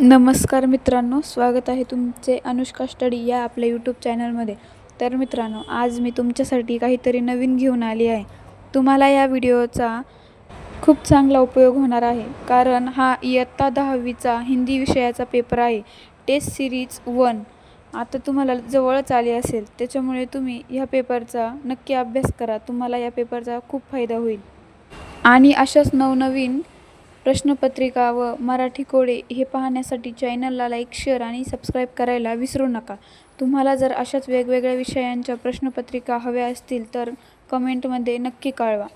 नमस्कार मित्रांनो, स्वागत आहे तुमचे अनुष्का स्टडी या आपल्या यूट्यूब चॅनलमध्ये. तर मित्रांनो, आज मी तुमच्यासाठी काहीतरी नवीन घेऊन आली आहे. तुम्हाला या व्हिडिओचा खूप चांगला उपयोग होणार आहे, कारण हा इयत्ता 10वीचा हिंदी विषयाचा पेपर आहे. टेस्ट सिरीज 1 आता तुम्हाला जवळच आली असेल, त्याच्यामुळे तुम्ही ह्या पेपरचा नक्की अभ्यास करा. तुम्हाला या पेपरचा खूप फायदा होईल. आणि अशाच नवनवीन प्रश्नपत्रिका व मराठी कोडे हे पाहण्यासाठी चॅनलला लाईक, शेअर आणि सबस्क्राईब करायला विसरू नका. तुम्हाला जर अशाच वेगवेगळ्या विषयांच्या प्रश्नपत्रिका हव्या असतील तर कमेंटमध्ये नक्की कळवा.